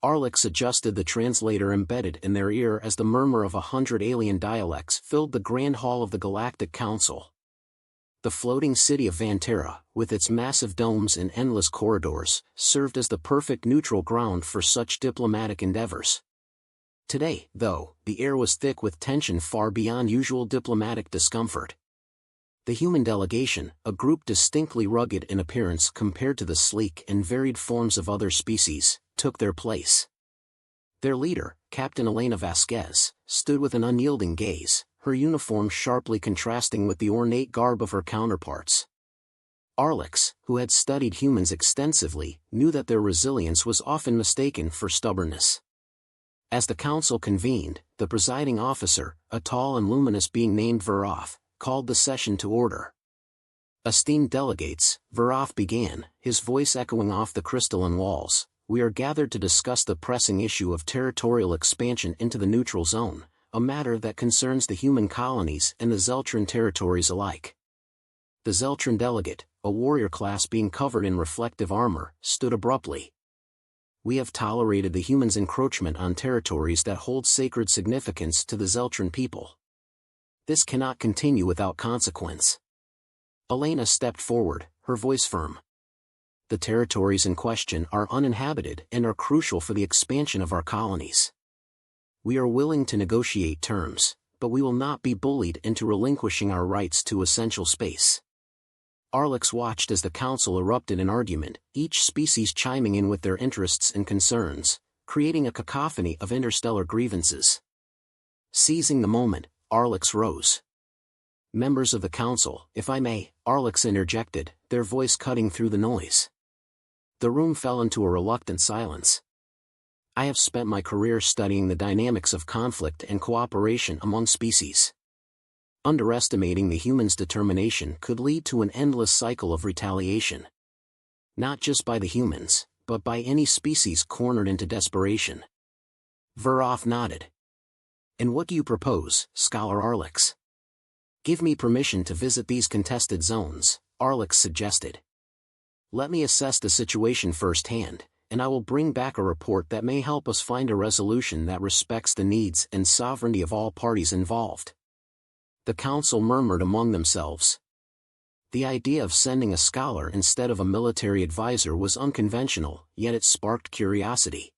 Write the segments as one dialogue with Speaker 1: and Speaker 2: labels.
Speaker 1: Arlix adjusted the translator embedded in their ear as the murmur of 100 alien dialects filled the grand hall of the Galactic Council. The floating city of Vantera, with its massive domes and endless corridors, served as the perfect neutral ground for such diplomatic endeavors. Today, though, the air was thick with tension far beyond usual diplomatic discomfort. The human delegation, a group distinctly rugged in appearance compared to the sleek and varied forms of other species, took their place. Their leader, Captain Elena Vasquez, stood with an unyielding gaze, her uniform sharply contrasting with the ornate garb of her counterparts. Arlix, who had studied humans extensively, knew that their resilience was often mistaken for stubbornness. As the council convened, the presiding officer, a tall and luminous being named Veroth, called the session to order. "Esteemed delegates," Veroth began, his voice echoing off the crystalline walls, "we are gathered to discuss the pressing issue of territorial expansion into the neutral zone, a matter that concerns the human colonies and the Zeltran territories alike." The Zeltran delegate, a warrior class being covered in reflective armor, stood abruptly. "We have tolerated the humans' encroachment on territories that hold sacred significance to the Zeltran people. This cannot continue without consequence." Elena stepped forward, her voice firm. "The territories in question are uninhabited and are crucial for the expansion of our colonies. We are willing to negotiate terms, but we will not be bullied into relinquishing our rights to essential space." Arlix watched as the council erupted in argument, each species chiming in with their interests and concerns, creating a cacophony of interstellar grievances. Seizing the moment, Arlix rose. "Members of the council, if I may," Arlix interjected, their voice cutting through the noise. The room fell into a reluctant silence. "I have spent my career studying the dynamics of conflict and cooperation among species. Underestimating the human's determination could lead to an endless cycle of retaliation. Not just by the humans, but by any species cornered into desperation." Veroth nodded. "And what do you propose, Scholar Arlix?" "Give me permission to visit these contested zones," Arlix suggested. "Let me assess the situation firsthand, and I will bring back a report that may help us find a resolution that respects the needs and sovereignty of all parties involved." The council murmured among themselves. The idea of sending a scholar instead of a military advisor was unconventional, yet it sparked curiosity.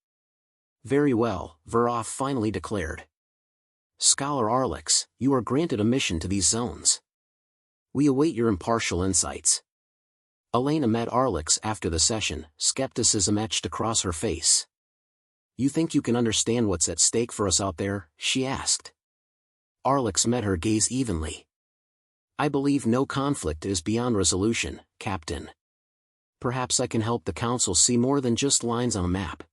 Speaker 1: "Very well," Veroth finally declared. "Scholar Arlix, you are granted a mission to these zones. We await your impartial insights." Elena met Arlix after the session, skepticism etched across her face. "You think you can understand what's at stake for us out there?" she asked. Arlix met her gaze evenly. "I believe no conflict is beyond resolution, Captain. Perhaps I can help the council see more than just lines on a map."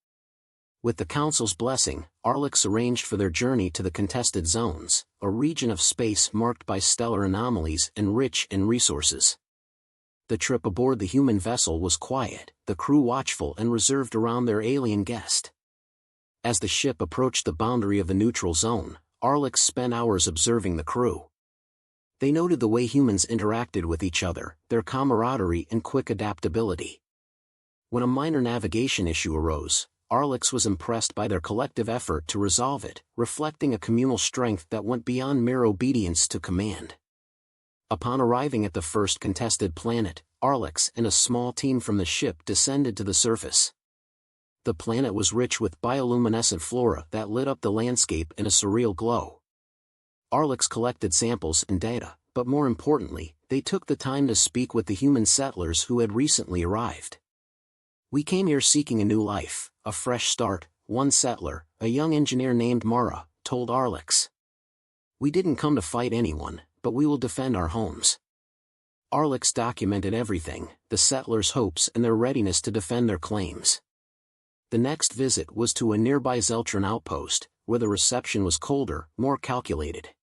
Speaker 1: With the council's blessing, Arlix arranged for their journey to the contested zones, a region of space marked by stellar anomalies and rich in resources. The trip aboard the human vessel was quiet, the crew watchful and reserved around their alien guest. As the ship approached the boundary of the neutral zone, Arlix spent hours observing the crew. They noted the way humans interacted with each other, their camaraderie and quick adaptability. When a minor navigation issue arose, Arlix was impressed by their collective effort to resolve it, reflecting a communal strength that went beyond mere obedience to command. Upon arriving at the first contested planet, Arlix and a small team from the ship descended to the surface. The planet was rich with bioluminescent flora that lit up the landscape in a surreal glow. Arlix collected samples and data, but more importantly, they took the time to speak with the human settlers who had recently arrived. "We came here seeking a new life, a fresh start," one settler, a young engineer named Mara, told Arlix. "We didn't come to fight anyone, but we will defend our homes." Arlix documented everything, the settlers' hopes and their readiness to defend their claims. The next visit was to a nearby Zeltran outpost, where the reception was colder, more calculated.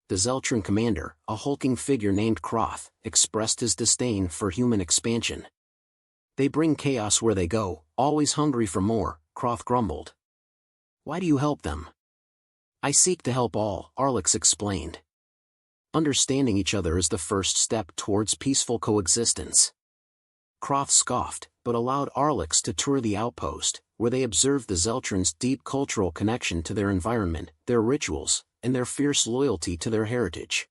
Speaker 1: The Zeltran commander, a hulking figure named Kroth, expressed his disdain for human expansion. "They bring chaos where they go, always hungry for more," Kroth grumbled. "Why do you help them?" "I seek to help all," Arlix explained. "Understanding each other is the first step towards peaceful coexistence." Kroth scoffed, but allowed Arlix to tour the outpost, where they observed the Zeltrans' deep cultural connection to their environment, their rituals, and their fierce loyalty to their heritage.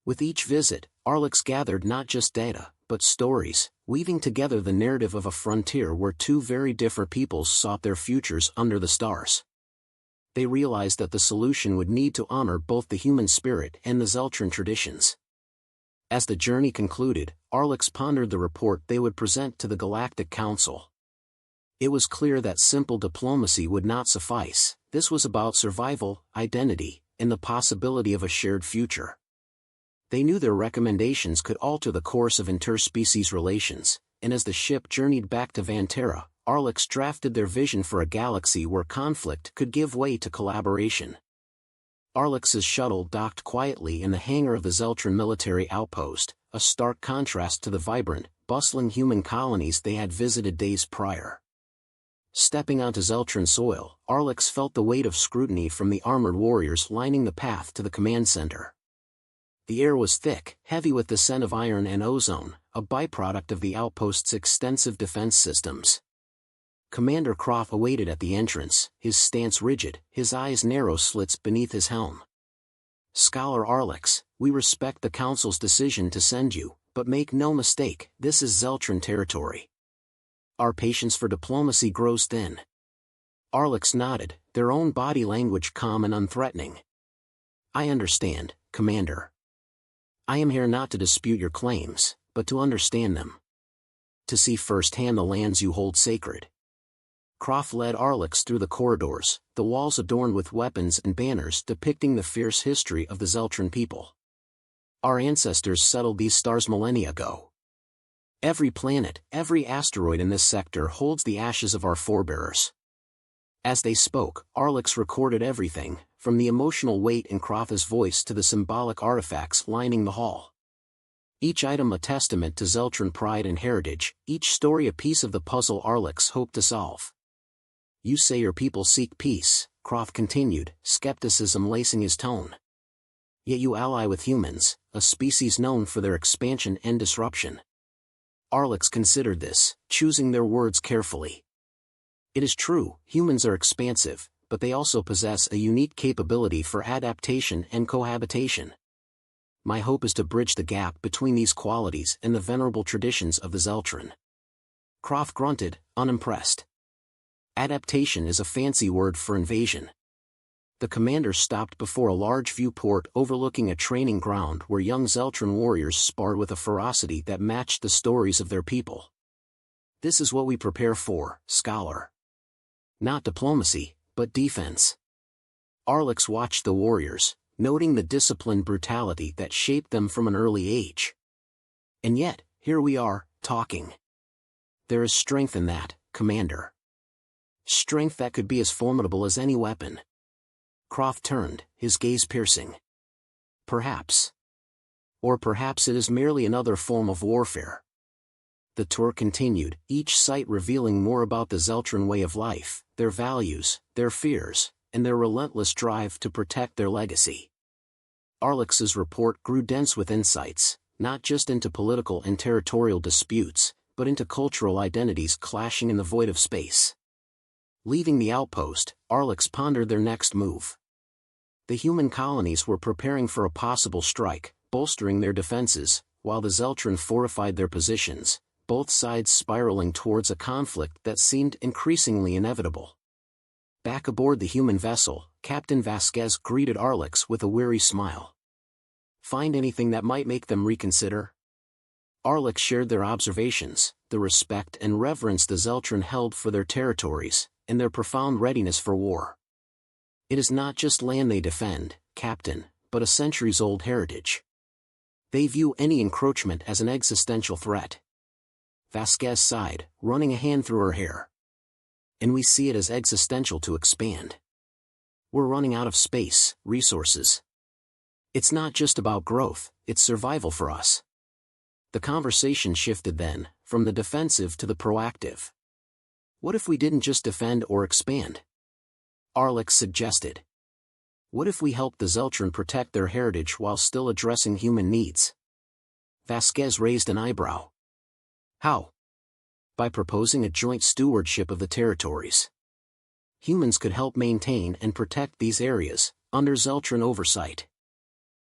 Speaker 1: With each visit, Arlex gathered not just data, but stories, weaving together the narrative of a frontier where two very different peoples sought their futures under the stars. They realized that the solution would need to honor both the human spirit and the Zeltran traditions. As the journey concluded, Arlex pondered the report they would present to the Galactic Council. It was clear that simple diplomacy would not suffice. This was about survival, identity, and the possibility of a shared future. They knew their recommendations could alter the course of interspecies relations, and as the ship journeyed back to Vantera, Arlex drafted their vision for a galaxy where conflict could give way to collaboration. Arlex's shuttle docked quietly in the hangar of the Zeltran military outpost, a stark contrast to the vibrant, bustling human colonies they had visited days prior. Stepping onto Zeltran soil, Arlex felt the weight of scrutiny from the armored warriors lining the path to the command center. The air was thick, heavy with the scent of iron and ozone, a byproduct of the outpost's extensive defense systems. Commander Croft awaited at the entrance, his stance rigid, his eyes narrow slits beneath his helm. "Scholar Arlex, we respect the Council's decision to send you, but make no mistake, this is Zeltran territory. Our patience for diplomacy grows thin." Arlex nodded, their own body language calm and unthreatening. "I understand, Commander. I am here not to dispute your claims, but to understand them. To see firsthand the lands you hold sacred." Croft led Arlex through the corridors, the walls adorned with weapons and banners depicting the fierce history of the Zeltran people. "Our ancestors settled these stars millennia ago. Every planet, every asteroid in this sector holds the ashes of our forebears." As they spoke, Arlex recorded everything, from the emotional weight in Croft's voice to the symbolic artifacts lining the hall. Each item a testament to Zeltran pride and heritage, each story a piece of the puzzle Arlex hoped to solve. "You say your people seek peace," Croft continued, skepticism lacing his tone. "Yet you ally with humans, a species known for their expansion and disruption." Arlex considered this, choosing their words carefully. "It is true, humans are expansive, but they also possess a unique capability for adaptation and cohabitation. My hope is to bridge the gap between these qualities and the venerable traditions of the Zeltran." Croft grunted, unimpressed. "Adaptation is a fancy word for invasion." The commander stopped before a large viewport overlooking a training ground where young Zeltran warriors sparred with a ferocity that matched the stories of their people. "This is what we prepare for, Scholar. Not diplomacy, but defense." Arlex watched the warriors, noting the disciplined brutality that shaped them from an early age. "And yet, here we are, talking. There is strength in that, Commander. Strength that could be as formidable as any weapon." Croft turned, his gaze piercing. "Perhaps. Or perhaps it is merely another form of warfare." The tour continued, each site revealing more about the Zeltran way of life, their values, their fears, and their relentless drive to protect their legacy. Arlex's report grew dense with insights, not just into political and territorial disputes, but into cultural identities clashing in the void of space. Leaving the outpost, Arlex pondered their next move. The human colonies were preparing for a possible strike, bolstering their defenses, while the Zeltran fortified their positions, both sides spiraling towards a conflict that seemed increasingly inevitable. Back aboard the human vessel, Captain Vasquez greeted Arlex with a weary smile. "Find anything that might make them reconsider?" Arlex shared their observations, the respect and reverence the Zeltran held for their territories, and their profound readiness for war. "It is not just land they defend, Captain, but a centuries-old heritage. They view any encroachment as an existential threat." Vasquez sighed, running a hand through her hair. "And we see it as existential to expand. We're running out of space, resources. It's not just about growth, it's survival for us." The conversation shifted then, from the defensive to the proactive. "What if we didn't just defend or expand?" Arlex suggested. "What if we helped the Zeltran protect their heritage while still addressing human needs?" Vasquez raised an eyebrow. "How?" by proposing a joint stewardship of the territories. Humans could help maintain and protect these areas, under Zeltran oversight.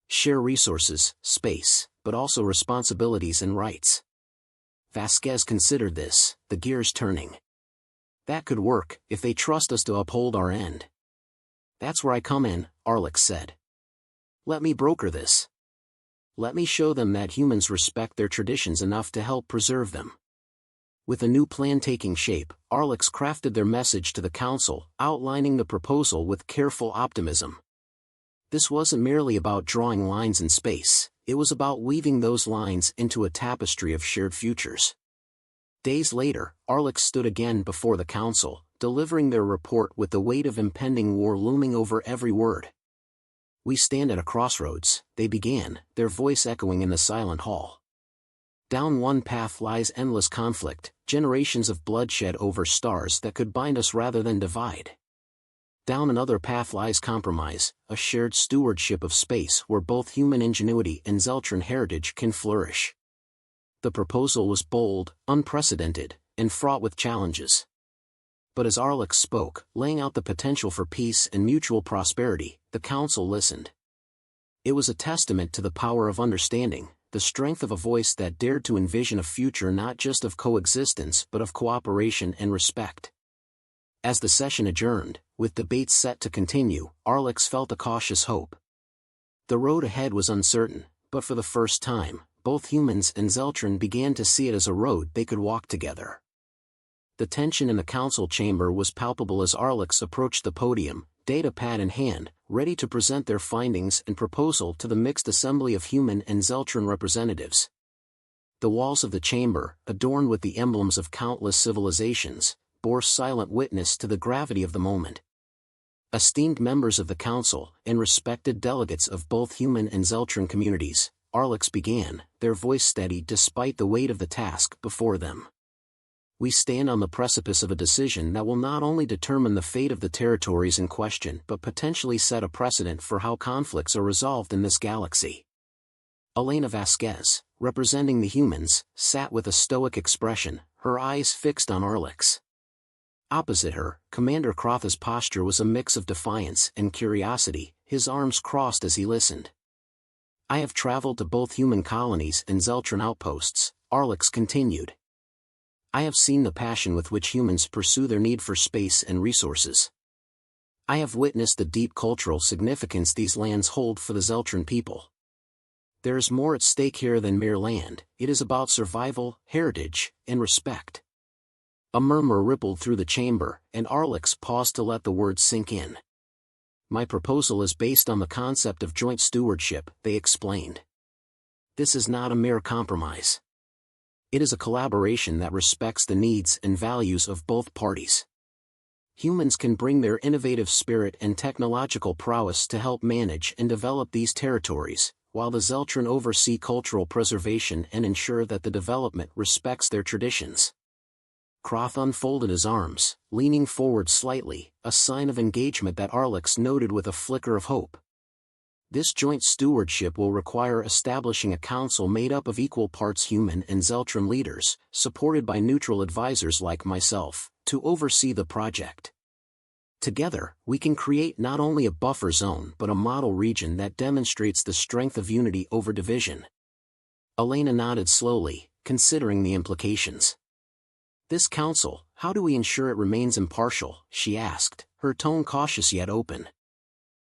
Speaker 1: Share resources, space, but also responsibilities and rights. Vasquez considered this, the gears turning. That could work, if they trust us to uphold our end. That's where I come in, Arlix said. Let me broker this. Let me show them that humans respect their traditions enough to help preserve them. With a new plan taking shape, Arlix crafted their message to the council, outlining the proposal with careful optimism. This wasn't merely about drawing lines in space, it was about weaving those lines into a tapestry of shared futures. Days later, Arlix stood again before the council, delivering their report with the weight of impending war looming over every word. We stand at a crossroads, they began, their voice echoing in the silent hall. Down one path lies endless conflict, generations of bloodshed over stars that could bind us rather than divide. Down another path lies compromise, a shared stewardship of space where both human ingenuity and Zeltran heritage can flourish. The proposal was bold, unprecedented, and fraught with challenges. But as Arlix spoke, laying out the potential for peace and mutual prosperity, the council listened. It was a testament to the power of understanding, the strength of a voice that dared to envision a future not just of coexistence but of cooperation and respect. As the session adjourned, with debates set to continue, Arlix felt a cautious hope. The road ahead was uncertain, but for the first time, both humans and Zeltran began to see it as a road they could walk together. The tension in the council chamber was palpable as Arlix approached the podium, data pad in hand, ready to present their findings and proposal to the mixed assembly of human and Zeltran representatives. The walls of the chamber, adorned with the emblems of countless civilizations, bore silent witness to the gravity of the moment. Esteemed members of the council, and respected delegates of both human and Zeltran communities, Arlix began, their voice steady despite the weight of the task before them. We stand on the precipice of a decision that will not only determine the fate of the territories in question but potentially set a precedent for how conflicts are resolved in this galaxy. Elena Vasquez, representing the humans, sat with a stoic expression, her eyes fixed on Arlix. Opposite her, Commander Crotha's posture was a mix of defiance and curiosity, his arms crossed as he listened. I have traveled to both human colonies and Zeltran outposts, Arlix continued. I have seen the passion with which humans pursue their need for space and resources. I have witnessed the deep cultural significance these lands hold for the Zeltran people. There is more at stake here than mere land, it is about survival, heritage, and respect. A murmur rippled through the chamber, and Arlix paused to let the words sink in. My proposal is based on the concept of joint stewardship, they explained. This is not a mere compromise. It is a collaboration that respects the needs and values of both parties. Humans can bring their innovative spirit and technological prowess to help manage and develop these territories, while the Zeltran oversee cultural preservation and ensure that the development respects their traditions. Crotha unfolded his arms, leaning forward slightly, a sign of engagement that Arlix noted with a flicker of hope. This joint stewardship will require establishing a council made up of equal parts human and Zeltran leaders, supported by neutral advisors like myself, to oversee the project. Together, we can create not only a buffer zone but a model region that demonstrates the strength of unity over division. Elena nodded slowly, considering the implications. This council, how do we ensure it remains impartial? She asked, her tone cautious yet open.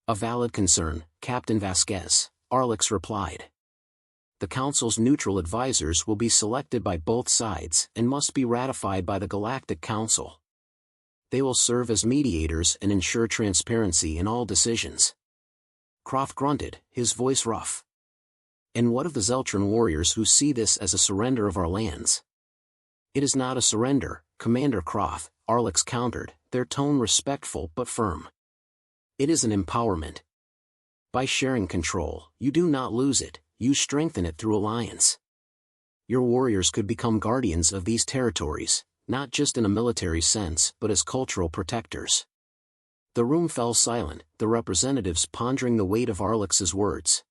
Speaker 1: A valid concern, Captain Vasquez, Arlix replied. The council's neutral advisors will be selected by both sides and must be ratified by the Galactic Council. They will serve as mediators and ensure transparency in all decisions. Croft grunted, his voice rough. And what of the Zeltran warriors who see this as a surrender of our lands? It is not a surrender, Commander Croft, Arlix countered, their tone respectful but firm. It is an empowerment. By sharing control, you do not lose it, you strengthen it through alliance. Your warriors could become guardians of these territories, not just in a military sense but as cultural protectors. The room fell silent, the representatives pondering the weight of Arlix's words.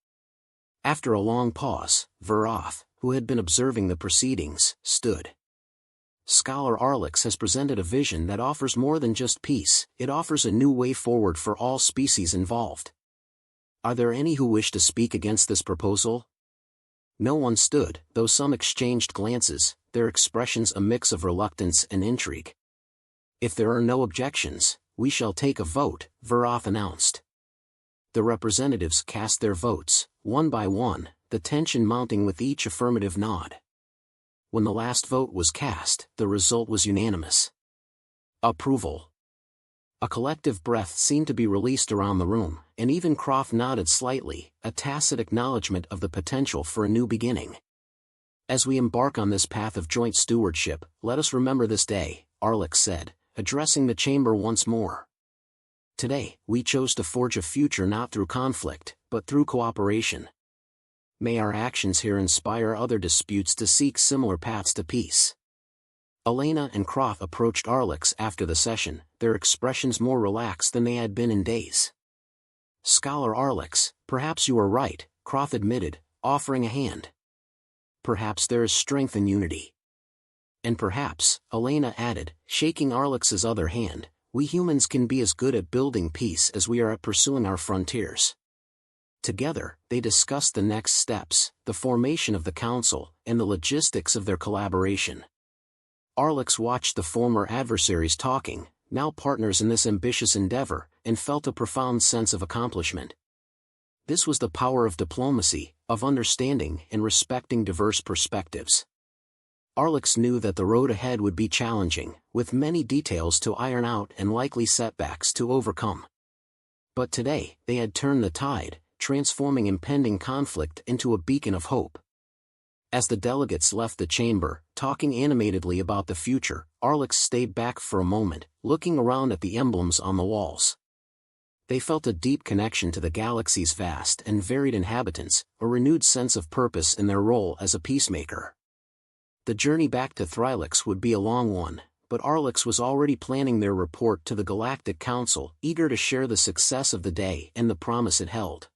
Speaker 1: After a long pause, Veroth, who had been observing the proceedings, stood. Scholar Arlix has presented a vision that offers more than just peace, it offers a new way forward for all species involved. Are there any who wish to speak against this proposal? No one stood, though some exchanged glances, their expressions a mix of reluctance and intrigue. If there are no objections, we shall take a vote, Veroth announced. The representatives cast their votes, one by one, the tension mounting with each affirmative nod. When the last vote was cast, the result was unanimous. Approval. A collective breath seemed to be released around the room, and even Croft nodded slightly, a tacit acknowledgement of the potential for a new beginning. As we embark on this path of joint stewardship, let us remember this day, Arlix said, addressing the chamber once more. Today, we chose to forge a future not through conflict, but through cooperation. May our actions here inspire other disputes to seek similar paths to peace. Elena and Croft approached Arlix after the session, their expressions more relaxed than they had been in days. Scholar Arlix, perhaps you are right, Croft admitted, offering a hand. Perhaps there is strength in unity. And perhaps, Elena added, shaking Arlix's other hand, we humans can be as good at building peace as we are at pursuing our frontiers. Together, they discussed the next steps, the formation of the council, and the logistics of their collaboration. Arlix watched the former adversaries talking, now partners in this ambitious endeavor, and felt a profound sense of accomplishment. This was the power of diplomacy, of understanding and respecting diverse perspectives. Arlix knew that the road ahead would be challenging, with many details to iron out and likely setbacks to overcome. But today, they had turned the tide, transforming impending conflict into a beacon of hope. As the delegates left the chamber, talking animatedly about the future, Arlix stayed back for a moment, looking around at the emblems on the walls. They felt a deep connection to the galaxy's vast and varied inhabitants, a renewed sense of purpose in their role as a peacemaker. The journey back to Thrylix would be a long one, but Arlix was already planning their report to the Galactic Council, eager to share the success of the day and the promise it held.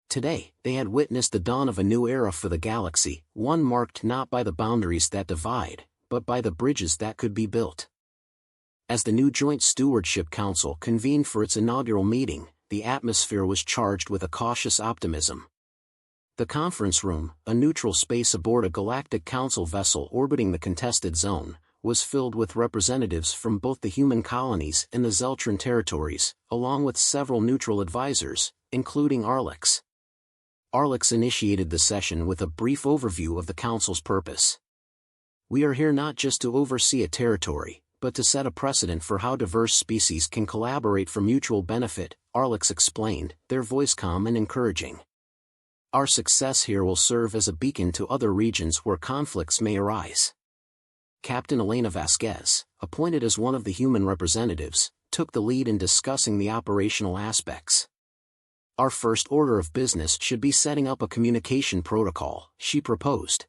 Speaker 1: Today, they had witnessed the dawn of a new era for the galaxy, one marked not by the boundaries that divide, but by the bridges that could be built. As the new Joint Stewardship Council convened for its inaugural meeting, the atmosphere was charged with a cautious optimism. The conference room, a neutral space aboard a Galactic Council vessel orbiting the contested zone, was filled with representatives from both the human colonies and the Zeltran territories, along with several neutral advisors, including Arlix. Arlix initiated the session with a brief overview of the Council's purpose. We are here not just to oversee a territory, but to set a precedent for how diverse species can collaborate for mutual benefit, Arlix explained, their voice calm and encouraging. Our success here will serve as a beacon to other regions where conflicts may arise. Captain Elena Vasquez, appointed as one of the human representatives, took the lead in discussing the operational aspects. Our first order of business should be setting up a communication protocol, she proposed.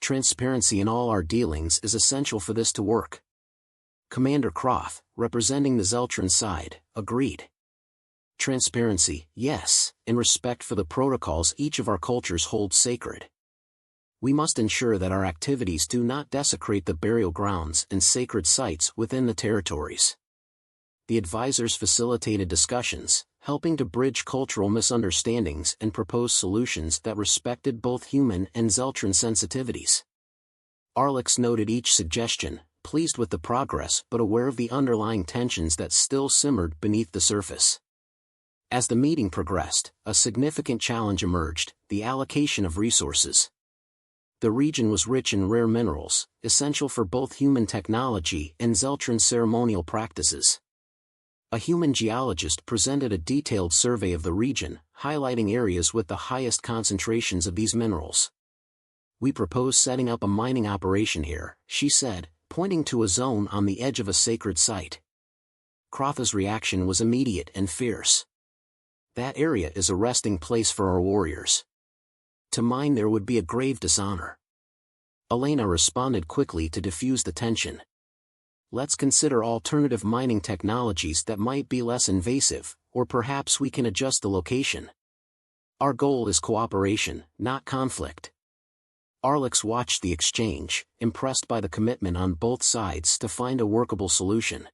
Speaker 1: Transparency in all our dealings is essential for this to work. Commander Croft, representing the Zeltran side, agreed. Transparency, yes, and respect for the protocols each of our cultures holds sacred. We must ensure that our activities do not desecrate the burial grounds and sacred sites within the territories. The advisors facilitated discussions, helping to bridge cultural misunderstandings and propose solutions that respected both human and Zeltran sensitivities. Arlix noted each suggestion, pleased with the progress but aware of the underlying tensions that still simmered beneath the surface. As the meeting progressed, a significant challenge emerged, the allocation of resources. The region was rich in rare minerals, essential for both human technology and Zeltran ceremonial practices. A human geologist presented a detailed survey of the region, highlighting areas with the highest concentrations of these minerals. We propose setting up a mining operation here, she said, pointing to a zone on the edge of a sacred site. Croft's reaction was immediate and fierce. That area is a resting place for our warriors. To mine there would be a grave dishonor. Elena responded quickly to diffuse the tension. Let's consider alternative mining technologies that might be less invasive, or perhaps we can adjust the location. Our goal is cooperation, not conflict. Arlex watched the exchange, impressed by the commitment on both sides to find a workable solution.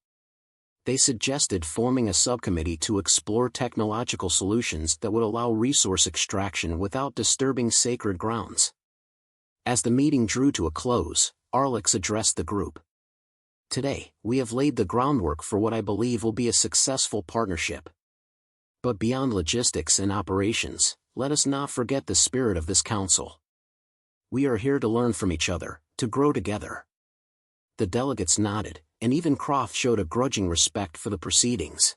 Speaker 1: They suggested forming a subcommittee to explore technological solutions that would allow resource extraction without disturbing sacred grounds. As the meeting drew to a close, Arlex addressed the group. Today, we have laid the groundwork for what I believe will be a successful partnership. But beyond logistics and operations, let us not forget the spirit of this council. We are here to learn from each other, to grow together. The delegates nodded, and even Croft showed a grudging respect for the proceedings.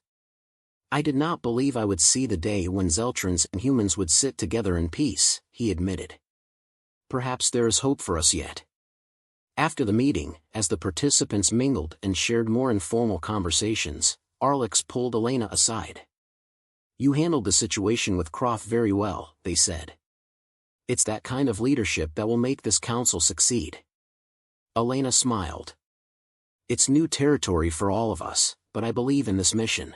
Speaker 1: I did not believe I would see the day when Zeltrans and humans would sit together in peace, he admitted. Perhaps there is hope for us yet. After the meeting, as the participants mingled and shared more informal conversations, Arlex pulled Elena aside. You handled the situation with Croft very well, they said. It's that kind of leadership that will make this council succeed. Elena smiled. It's new territory for all of us, but I believe in this mission.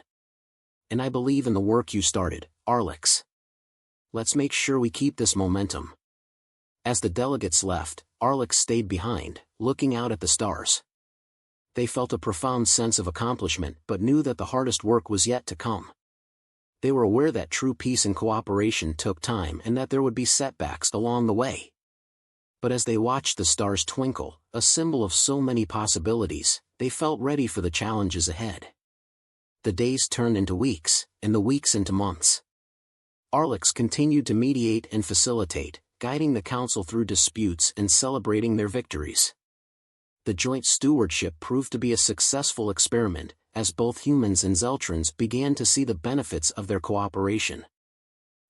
Speaker 1: And I believe in the work you started, Arlex. Let's make sure we keep this momentum. As the delegates left, Arlex stayed behind, looking out at the stars. They felt a profound sense of accomplishment but knew that the hardest work was yet to come. They were aware that true peace and cooperation took time and that there would be setbacks along the way. But as they watched the stars twinkle, a symbol of so many possibilities, they felt ready for the challenges ahead. The days turned into weeks, and the weeks into months. Arlex continued to mediate and facilitate, guiding the council through disputes and celebrating their victories. The joint stewardship proved to be a successful experiment, as both humans and Zeltrans began to see the benefits of their cooperation.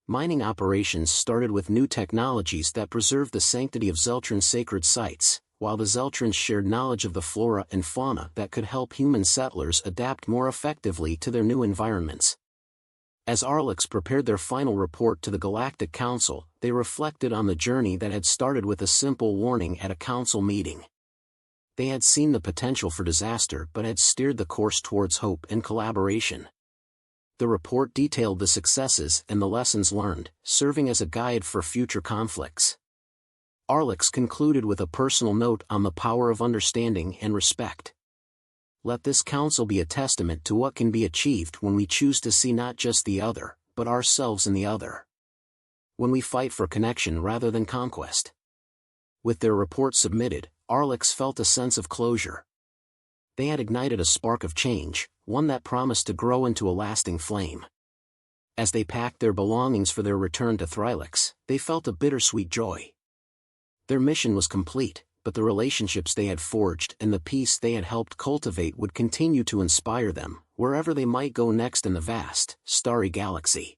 Speaker 1: Mining operations started with new technologies that preserved the sanctity of Zeltran sacred sites, while the Zeltrans shared knowledge of the flora and fauna that could help human settlers adapt more effectively to their new environments. As Arlex prepared their final report to the Galactic Council, they reflected on the journey that had started with a simple warning at a council meeting. They had seen the potential for disaster but had steered the course towards hope and collaboration. The report detailed the successes and the lessons learned, serving as a guide for future conflicts. Arlex concluded with a personal note on the power of understanding and respect. Let this council be a testament to what can be achieved when we choose to see not just the other, but ourselves in the other. When we fight for connection rather than conquest. With their report submitted, Arlex felt a sense of closure. They had ignited a spark of change, one that promised to grow into a lasting flame. As they packed their belongings for their return to Thrylix, they felt a bittersweet joy. Their mission was complete, but the relationships they had forged and the peace they had helped cultivate would continue to inspire them, wherever they might go next in the vast, starry galaxy.